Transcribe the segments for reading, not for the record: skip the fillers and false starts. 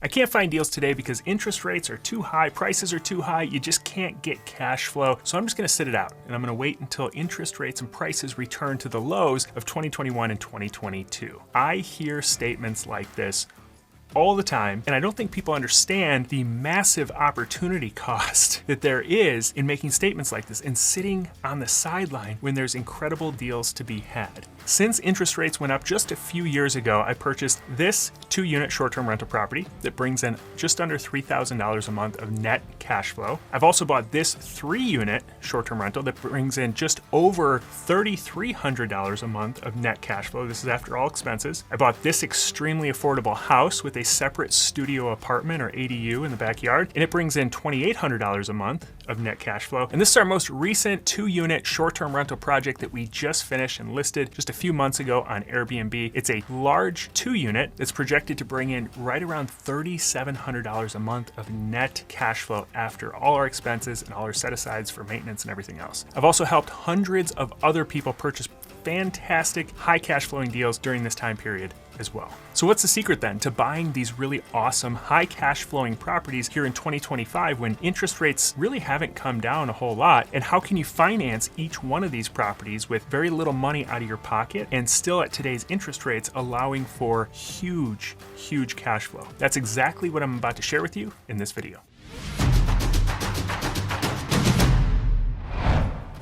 I can't find deals today because interest rates are too high, prices are too high, you just can't get cash flow. So I'm just gonna sit it out and I'm gonna wait until interest rates and prices return to the lows of 2021 and 2022. I hear statements like this all the time, and I don't think people understand the massive opportunity cost that there is in making statements like this and sitting on the sideline when there's incredible deals to be had. Since interest rates went up just a few years ago, I purchased this 2-unit short-term rental property that brings in just under $3,000 a month of net cash flow. I've also bought this 3-unit short-term rental that brings in just over $3,300 a month of net cash flow. This is after all expenses. I bought this extremely affordable house with a separate studio apartment or ADU in the backyard, and it brings in $2,800 a month of net cash flow. And this is our most recent 2-unit short-term rental project that we just finished and listed just a few months ago on Airbnb. It's a large 2-unit that's projected to bring in right around $3,700 a month of net cash flow after all our expenses and all our set-asides for maintenance and everything else. I've also helped hundreds of other people purchase fantastic high cash flowing deals during this time period as well. So what's the secret then to buying these really awesome high cash flowing properties here in 2025 when interest rates really haven't come down a whole lot? And how can you finance each one of these properties with very little money out of your pocket and still at today's interest rates allowing for huge, huge cash flow? That's exactly what I'm about to share with you in this video.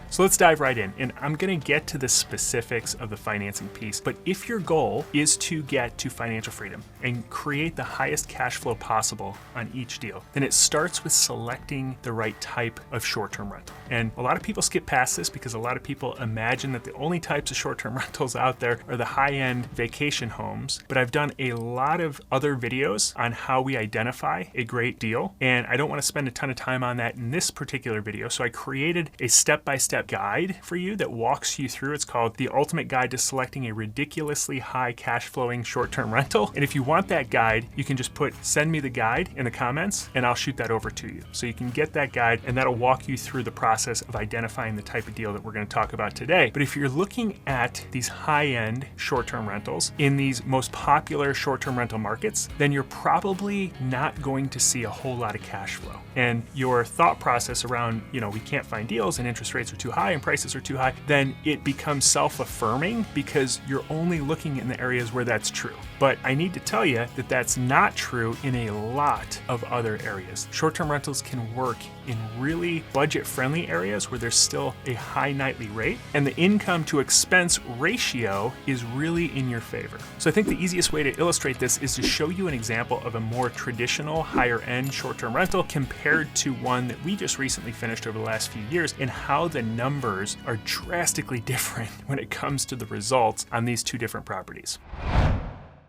So let's dive right in, and I'm gonna get to the specifics of the financing piece. But if your goal is to get to financial freedom and create the highest cash flow possible on each deal, then it starts with selecting the right type of short-term rental. And a lot of people skip past this because a lot of people imagine that the only types of short-term rentals out there are the high-end vacation homes. But I've done a lot of other videos on how we identify a great deal, and I don't wanna spend a ton of time on that in this particular video. So I created a step-by-step guide for you that walks you through. It's called The Ultimate Guide to Selecting a Ridiculously High Cash Flowing Short-Term Rental. And if you want that guide, you can just put send me the guide in the comments and I'll shoot that over to you. So you can get that guide and that'll walk you through the process of identifying the type of deal that we're going to talk about today. But if you're looking at these high-end short-term rentals in these most popular short-term rental markets, then you're probably not going to see a whole lot of cash flow. And your thought process around, we can't find deals and interest rates are too high and prices are too high, then it becomes self-affirming because you're only looking in the areas where that's true. But I need to tell you that that's not true in a lot of other areas. Short-term rentals can work in really budget-friendly areas where there's still a high nightly rate and the income to expense ratio is really in your favor. So I think the easiest way to illustrate this is to show you an example of a more traditional higher-end short-term rental compared to one that we just recently finished over the last few years, and how the numbers are drastically different when it comes to the results on these two different properties.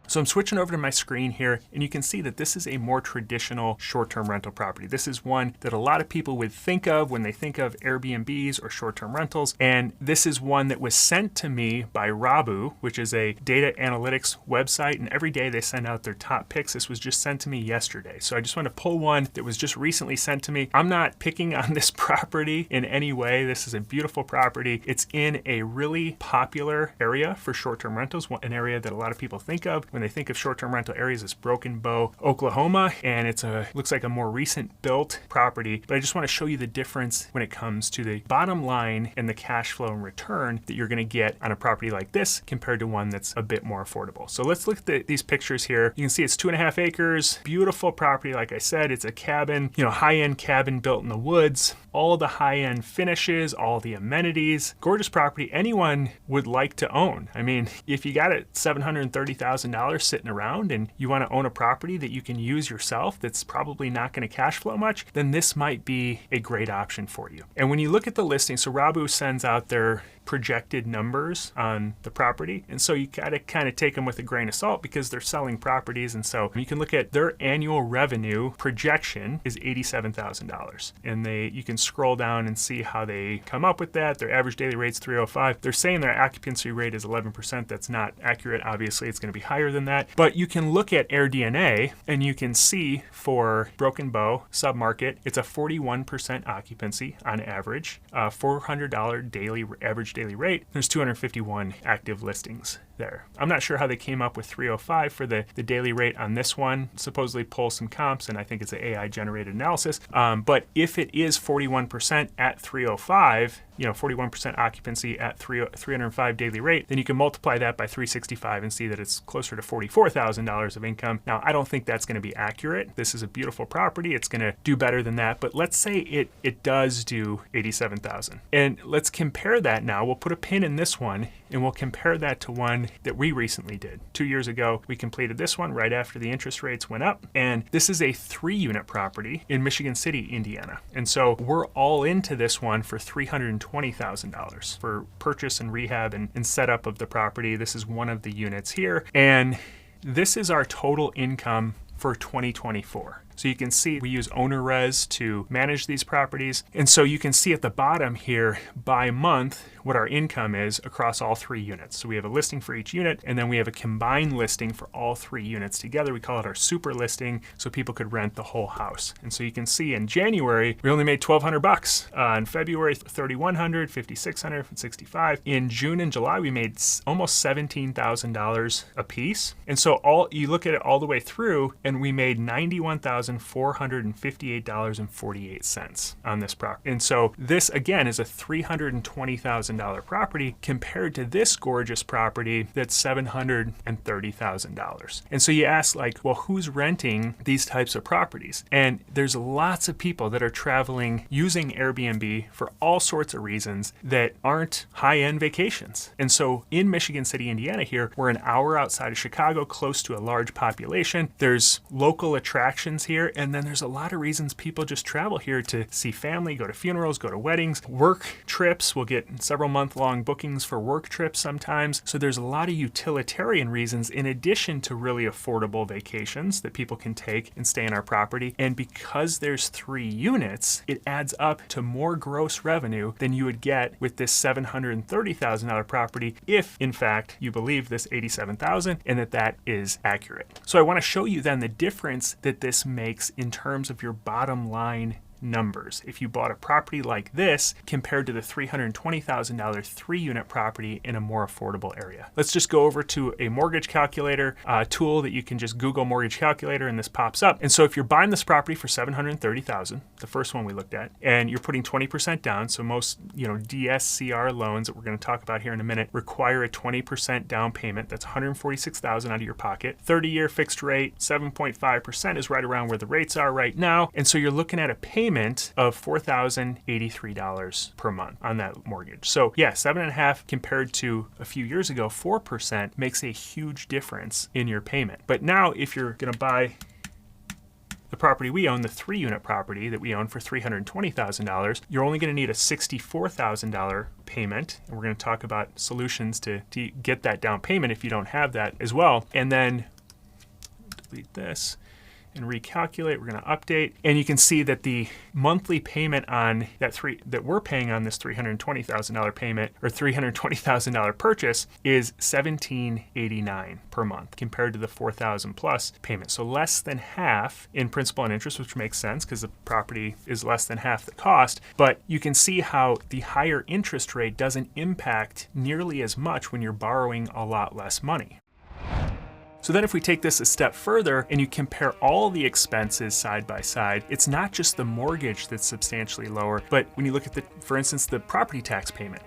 So I'm switching over to my screen here, and you can see that this is a more traditional short-term rental property. This is one that a lot of people would think of when they think of Airbnbs or short-term rentals, and this is one that was sent to me by Rabu, which is a data analytics website, and every day they send out their top picks. This was just sent to me yesterday. So I just want to pull one that was just recently sent to me. I'm not picking on this property in any way. This is a beautiful property. It's in a really popular area for short-term rentals, an area that a lot of people think of when they think of short-term rental areas. Is Broken Bow, Oklahoma, and looks like a more recent built property. But I just want to show you the difference when it comes to the bottom line and the cash flow and return that you're going to get on a property like this compared to one that's a bit more affordable. So let's look at these pictures here. You can see it's 2.5 acres, beautiful property. Like I said, it's a cabin, high-end cabin built in the woods, all the high-end finishes, all the amenities, gorgeous property anyone would like to own. I mean, if you got it $730,000 sitting around and you want to own a property that you can use yourself that's probably not going to cash flow much, then this might be a great option for you. And when you look at the listing, so Rabu sends out their projected numbers on the property, and so you gotta kind of take them with a grain of salt because they're selling properties. And so you can look at their annual revenue projection is $87,000, and you can scroll down and see how they come up with that. Their average daily rate's 305. They're saying their occupancy rate is 11%. That's not accurate. Obviously it's going to be higher than that, but you can look at AirDNA and you can see for Broken Bow submarket, it's a 41% occupancy on average, $400 average daily rate. There's 251 active listings there. I'm not sure how they came up with 305 for the daily rate on this one. Supposedly pull some comps, and I think it's an AI generated analysis. But if it is 41% at 305, 41% occupancy at 305 daily rate, then you can multiply that by 365 and see that it's closer to $44,000 of income. Now, I don't think that's going to be accurate. This is a beautiful property. It's going to do better than that, but let's say it does do 87,000. And let's compare that now. We'll put a pin in this one, and we'll compare that to one that we recently did. 2 years ago, we completed this one right after the interest rates went up, and this is a 3-unit property in Michigan City, Indiana. And so we're all into this one for $320,000 for purchase and rehab and setup of the property. This is one of the units here, and this is our total income for 2024. So you can see we use owner res to manage these properties. And so you can see at the bottom here by month what our income is across all 3 units. So we have a listing for each unit, and then we have a combined listing for all 3 units together. We call it our super listing, so people could rent the whole house. And so you can see in January, we only made $1,200. In February, $3,100, $5,600, $65. In June and July, we made almost $17,000 a piece. And so you look at it all the way through, and we made $91,458.48 on this property. And so this, again, is a $320,000 property compared to this gorgeous property that's $730,000. And so you ask, well, who's renting these types of properties? And there's lots of people that are traveling using Airbnb for all sorts of reasons that aren't high-end vacations. And so in Michigan City, Indiana here, we're an hour outside of Chicago, close to a large population. There's local attractions here, and then there's a lot of reasons people just travel here to see family, go to funerals, go to weddings, work trips. We'll get several month-long bookings for work trips sometimes. So there's a lot of utilitarian reasons in addition to really affordable vacations that people can take and stay in our property. And because there's 3 units, it adds up to more gross revenue than you would get with this $730,000 property if, in fact, you believe this $87,000 and that is accurate. So I want to show you then the difference that this makes in terms of your bottom line numbers. If you bought a property like this compared to the $320,000 3-unit property in a more affordable area. Let's just go over to a mortgage calculator tool that you can just Google mortgage calculator and this pops up. And so if you're buying this property for $730,000, the first one we looked at, and you're putting 20% down, so most DSCR loans that we're going to talk about here in a minute require a 20% down payment. That's $146,000 out of your pocket. 30-year fixed rate, 7.5% is right around where the rates are right now. And so you're looking at a payment of $4,083 per month on that mortgage. So yeah, 7.5% compared to a few years ago, 4% makes a huge difference in your payment. But now if you're going to buy the property we own, the 3-unit property that we own for $320,000, you're only going to need a $64,000 payment. And we're going to talk about solutions to get that down payment if you don't have that as well. And then delete this and recalculate. We're going to update, and you can see that the monthly payment on that we're paying on this $320,000 payment or $320,000 purchase is $1,789 per month compared to the $4,000 plus payment. So less than half in principal and interest, which makes sense because the property is less than half the cost. But you can see how the higher interest rate doesn't impact nearly as much when you're borrowing a lot less money. So then if we take this a step further and you compare all the expenses side by side, it's not just the mortgage that's substantially lower, but when you look at for instance, the property tax payment,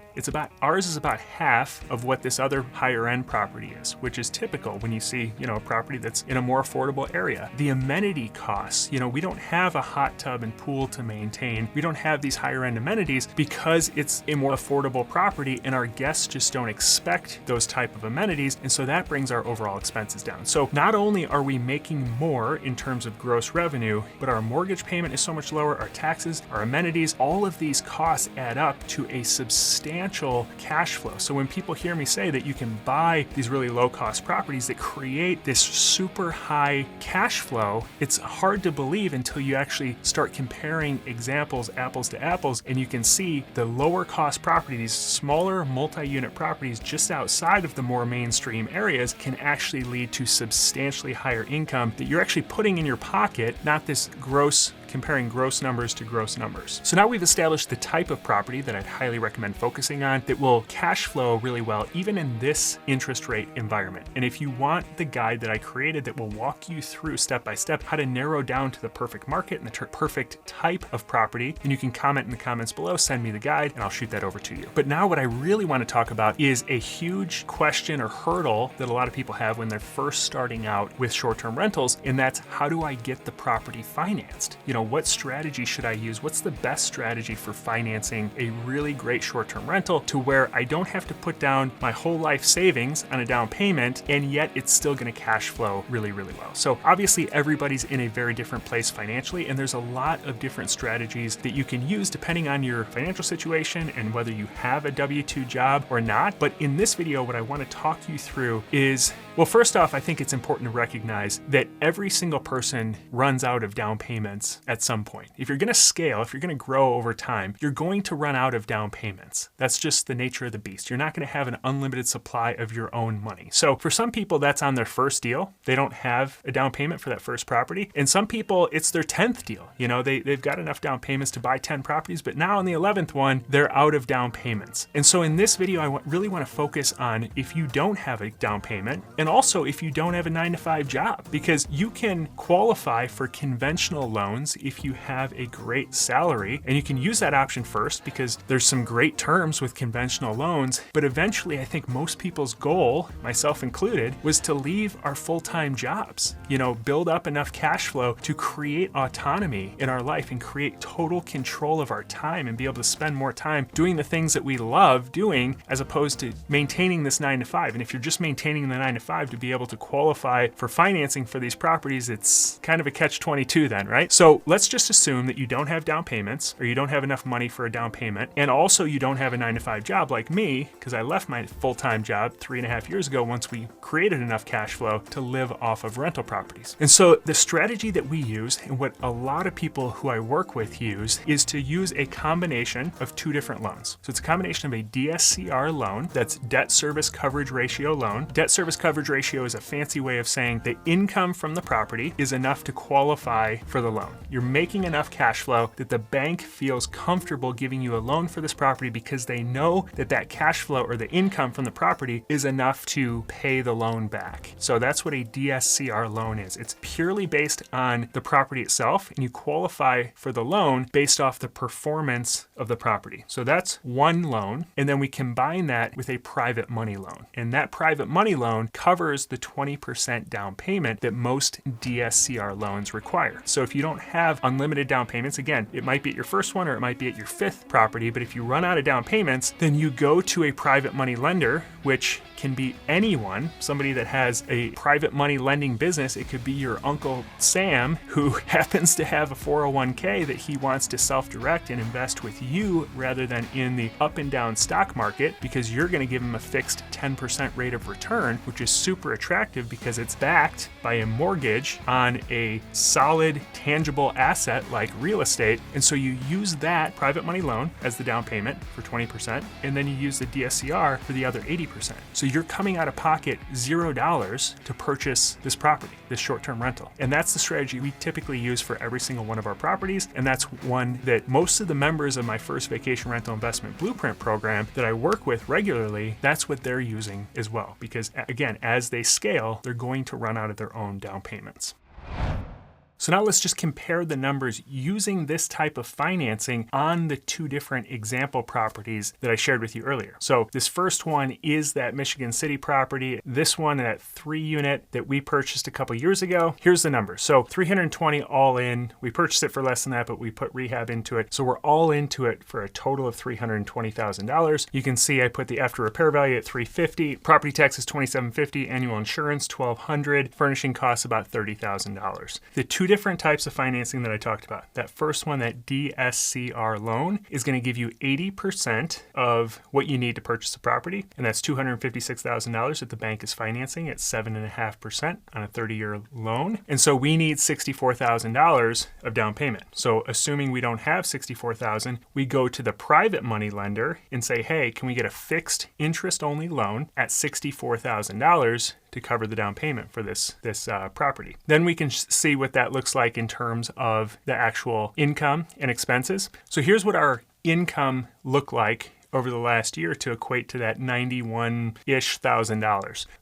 ours is about half of what this other higher end property is, which is typical when you see, a property that's in a more affordable area. The amenity costs, we don't have a hot tub and pool to maintain. We don't have these higher end amenities because it's a more affordable property and our guests just don't expect those type of amenities. And so that brings our overall expenses down. So not only are we making more in terms of gross revenue, but our mortgage payment is so much lower, our taxes, our amenities, all of these costs add up to a substantial cash flow. So when people hear me say that you can buy these really low cost properties that create this super high cash flow, it's hard to believe until you actually start comparing examples, apples to apples, and you can see the lower cost property, these smaller multi-unit properties just outside of the more mainstream areas can actually lead to substantially higher income that you're actually putting in your pocket, not this gross comparing gross numbers to gross numbers. So now we've established the type of property that I'd highly recommend focusing on that will cash flow really well, even in this interest rate environment. And if you want the guide that I created that will walk you through step by step how to narrow down to the perfect market and the perfect type of property, then you can comment in the comments below, send me the guide, and I'll shoot that over to you. But now what I really want to talk about is a huge question or hurdle that a lot of people have when they're first starting out with short-term rentals, and that's how do I get the property financed? What strategy should I use? What's the best strategy for financing a really great short-term rental to where I don't have to put down my whole life savings on a down payment, and yet it's still going to cash flow really, really well. So obviously everybody's in a very different place financially, and there's a lot of different strategies that you can use depending on your financial situation and whether you have a W-2 job or not. But in this video, what I want to talk you through is, well, first off, I think it's important to recognize that every single person runs out of down payments at some point. If you're going to scale, if you're going to grow over time, you're going to run out of down payments. That's just the nature of the beast. You're not going to have an unlimited supply of your own money. So for some people, that's on their first deal. They don't have a down payment for that first property. And some people, it's their 10th deal. They've got enough down payments to buy 10 properties, but now on the 11th one, they're out of down payments. And so in this video, I really want to focus on if you don't have a down payment, and also if you don't have a 9-to-5 job, because you can qualify for conventional loans if you have a great salary, and you can use that option first because there's some great terms with conventional loans. But eventually, I think most people's goal, myself included, was to leave our full-time jobs, build up enough cash flow to create autonomy in our life and create total control of our time and be able to spend more time doing the things that we love doing as opposed to maintaining this 9-to-5. And if you're just maintaining the 9-to-5 to be able to qualify for financing for these properties, it's kind of a catch-22 then, right? So let's just assume that you don't have down payments, or you don't have enough money for a down payment, and also you don't have a 9-to-5 job like me, because I left my full-time job 3.5 years ago once we created enough cash flow to live off of rental properties. And so the strategy that we use, and what a lot of people who I work with use, is to use a combination of two different loans. So it's a combination of a DSCR loan, that's debt service coverage ratio loan. Debt service coverage ratio is a fancy way of saying the income from the property is enough to qualify for the loan. You're making enough cash flow that the bank feels comfortable giving you a loan for this property because they know that that cash flow or the income from the property is enough to pay the loan back. So that's what a DSCR loan is. It's purely based on the property itself, and you qualify for the loan based off the performance of the property. So that's one loan, and then we combine that with a private money loan. And that private money loan covers the 20% down payment that most DSCR loans require. So if you don't have unlimited down payments, again, it might be at your first one or it might be at your 5th property, but if you run out of down payments, then you go to a private money lender, which can be anyone, somebody that has a private money lending business. It could be your Uncle Sam, who happens to have a 401k that he wants to self-direct and invest with you rather than in the up and down stock market, because you're going to give him a fixed 10% rate of return, which is super attractive because it's backed by a mortgage on a solid, tangible asset like real estate. And so you use that private money loan as the down payment for 20%, and then you use the DSCR for the other 80%. So you're coming out of pocket $0 to purchase this property, this short-term rental. And that's the strategy we typically use for every single one of our properties. And that's one that most of the members of my first vacation rental investment blueprint program that I work with regularly, that's what they're using as well. Because again, as they scale, they're going to run out of their own down payments. So now let's just compare the numbers using this type of financing on the two different example properties that I shared with you earlier. So this first one is that Michigan City property. This one, that 3-unit that we purchased a couple years ago. Here's the numbers. So $320 all in. We purchased it for less than that, but we put rehab into it. So we're all into it for a total of $320,000. You can see I put the after repair value at $350. Property tax is $2,750. Annual insurance $1,200. Furnishing costs about $30,000. The two different types of financing that I talked about. That first one, that DSCR loan, is going to give you 80% of what you need to purchase the property, and that's $256,000 that the bank is financing at 7.5% on a 30-year loan. And so we need $64,000 of down payment. So assuming we don't have $64,000, we go to the private money lender and say, hey, can we get a fixed interest-only loan at $64,000 to to cover the down payment for this property. Then we can see what that looks like in terms of the actual income and expenses. So here's what our income looked like over the last year to equate to that $91-ish thousand.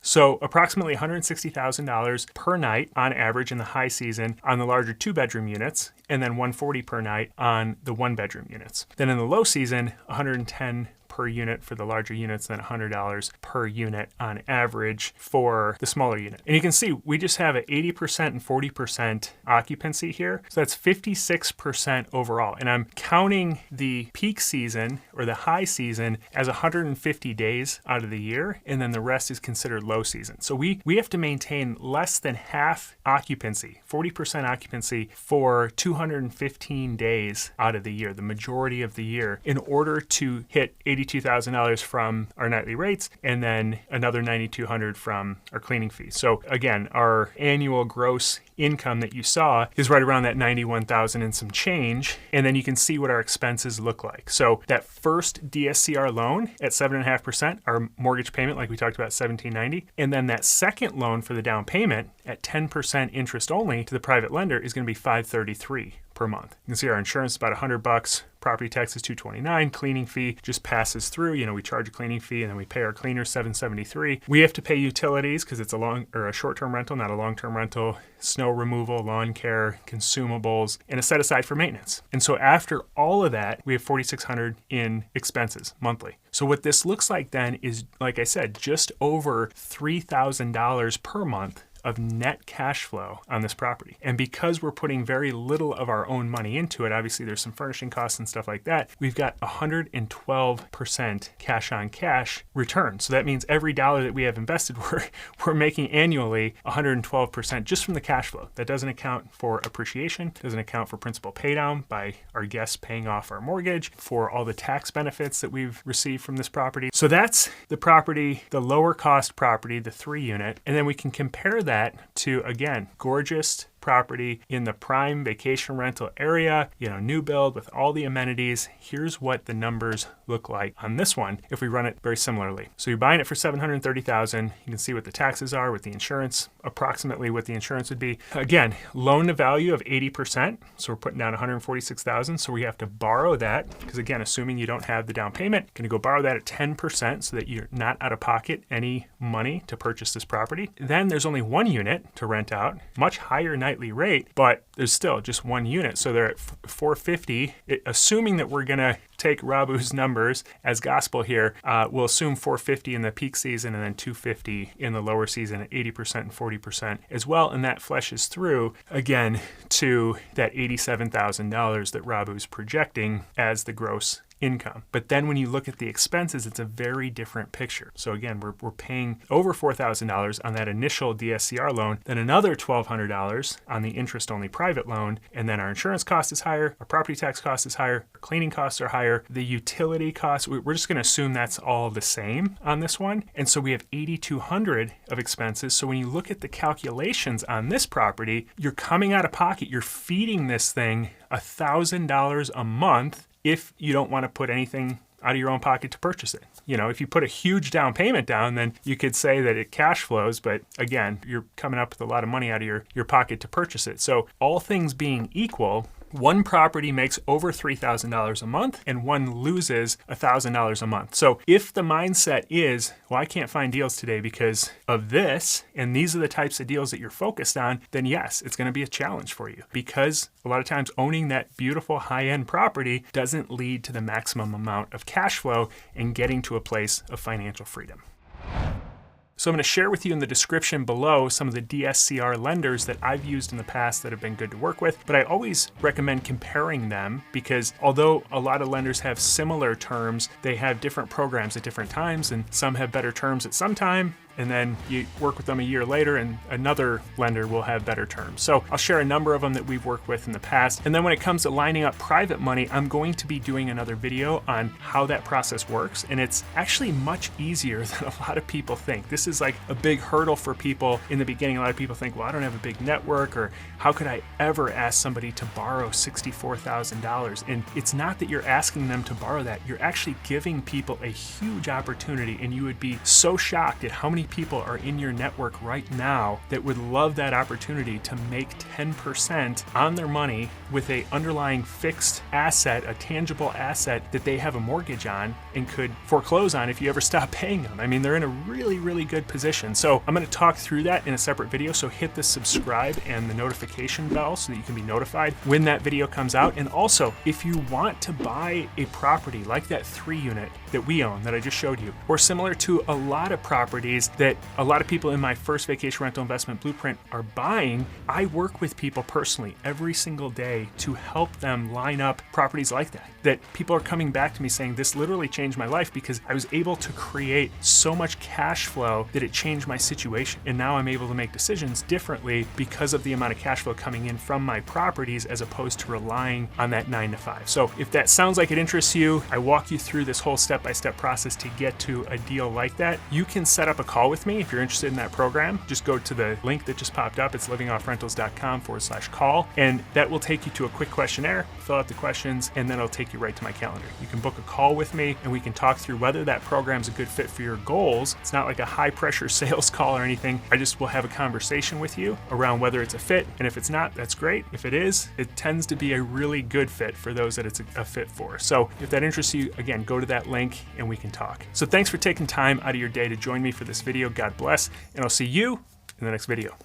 So approximately $160,000 per night on average in the high season on the larger 2-bedroom units, and then $140 per night on the 1-bedroom units. Then in the low season, $110 per unit for the larger units, then $100 per unit on average for the smaller unit. And you can see we just have an 80% and 40% occupancy here. So that's 56% overall. And I'm counting the peak season or the high season as 150 days out of the year, and then the rest is considered low season. So we have to maintain less than half occupancy, 40% occupancy for 215 days out of the year, the majority of the year, in order to hit $82,000 from our nightly rates, and then another $9,200 from our cleaning fees. So again, our annual gross income that you saw is right around that $91,000 and some change. And then you can see what our expenses look like. So that first DSCR loan at 7.5%, our mortgage payment, like we talked about, $1,790. And then that second loan for the down payment at 10% interest only to the private lender is going to be $533 per month. You can see our insurance is about $100. Property tax is $229. Cleaning fee just passes through. We charge a cleaning fee and then we pay our cleaners $773. We have to pay utilities because it's a short-term rental, not a long-term rental, snow removal, lawn care, consumables, and a set aside for maintenance. And so after all of that, we have $4,600 in expenses monthly. So what this looks like then is, like I said, just over $3,000 per month of net cash flow on this property. And because we're putting very little of our own money into it, obviously there's some furnishing costs and stuff like that, we've got 112% cash on cash return. So that means every dollar that we have invested, we're making annually 112% just from the cash flow. That doesn't account for appreciation, doesn't account for principal pay down by our guests paying off our mortgage, for all the tax benefits that we've received from this property. So that's the property, the lower cost property, the 3-unit, and then we can compare that to, again, gorgeous property in the prime vacation rental area, new build with all the amenities. Here's what the numbers look like on this one if we run it very similarly. So you're buying it for $730,000. You can see what the taxes are with the insurance, approximately what the insurance would be. Again, loan to value of 80%. So we're putting down $146,000. So we have to borrow that because, again, assuming you don't have the down payment, going to go borrow that at 10% so that you're not out of pocket any money to purchase this property. Then there's only 1 unit to rent out, much higher nightly rate, but there's still just 1 unit. So they're at $450. Assuming that we're going to take Rabu's numbers as gospel here, we'll assume $450 in the peak season and then $250 in the lower season at 80% and 40% as well. And that fleshes through again to that $87,000 that Rabu's projecting as the gross income. But then when you look at the expenses, it's a very different picture. So again, we're paying over $4,000 on that initial DSCR loan, then another $1,200 on the interest-only private loan, and then our insurance cost is higher, our property tax cost is higher, our cleaning costs are higher, the utility costs, we're just going to assume that's all the same on this one. And so we have $8,200 of expenses. So when you look at the calculations on this property, you're coming out of pocket, you're feeding this thing $1,000 a month if you don't want to put anything out of your own pocket to purchase it. If you put a huge down payment down, then you could say that it cash flows, but again, you're coming up with a lot of money out of your pocket to purchase it. So all things being equal, one property makes over $3,000 a month and one loses $1,000 a month. So if the mindset is, well, I can't find deals today because of this, and these are the types of deals that you're focused on, then yes, it's going to be a challenge for you because a lot of times owning that beautiful high-end property doesn't lead to the maximum amount of cash flow and getting to a place of financial freedom. So I'm going to share with you in the description below some of the DSCR lenders that I've used in the past that have been good to work with, but I always recommend comparing them because although a lot of lenders have similar terms, they have different programs at different times, and some have better terms at some time, and then you work with them a year later and another lender will have better terms. So I'll share a number of them that we've worked with in the past. And then when it comes to lining up private money, I'm going to be doing another video on how that process works. And it's actually much easier than a lot of people think. This is like a big hurdle for people in the beginning. A lot of people think, well, I don't have a big network, or how could I ever ask somebody to borrow $64,000? And it's not that you're asking them to borrow that. You're actually giving people a huge opportunity, and you would be so shocked at how many people are in your network right now that would love that opportunity to make 10% on their money with a underlying fixed asset, a tangible asset that they have a mortgage on and could foreclose on if you ever stop paying them? I mean, they're in a really, really good position. So I'm going to talk through that in a separate video. So hit the subscribe and the notification bell so that you can be notified when that video comes out. And also, if you want to buy a property like that 3-unit that we own that I just showed you, or similar to a lot of properties that a lot of people in my first vacation rental investment blueprint are buying, I work with people personally every single day to help them line up properties like that people are coming back to me saying, this literally changed my life because I was able to create so much cash flow that it changed my situation. And now I'm able to make decisions differently because of the amount of cash flow coming in from my properties as opposed to relying on that 9 to 5. So if that sounds like it interests you, I walk you through this whole step-by-step process to get to a deal like that. You can set up a call with me if you're interested in that program. Just go to the link that just popped up. It's livingoffrentals.com/call, and that will take you to a quick questionnaire. Fill out the questions, and then it'll take you right to my calendar. You can book a call with me, and we can talk through whether that program's a good fit for your goals. It's not like a high-pressure sales call or anything. I just will have a conversation with you around whether it's a fit, and if it's not, that's great. If it is, it tends to be a really good fit for those that it's a fit for. So if that interests you, again, go to that link and we can talk. So thanks for taking time out of your day to join me for this video. God bless, and I'll see you in the next video.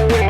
Yeah.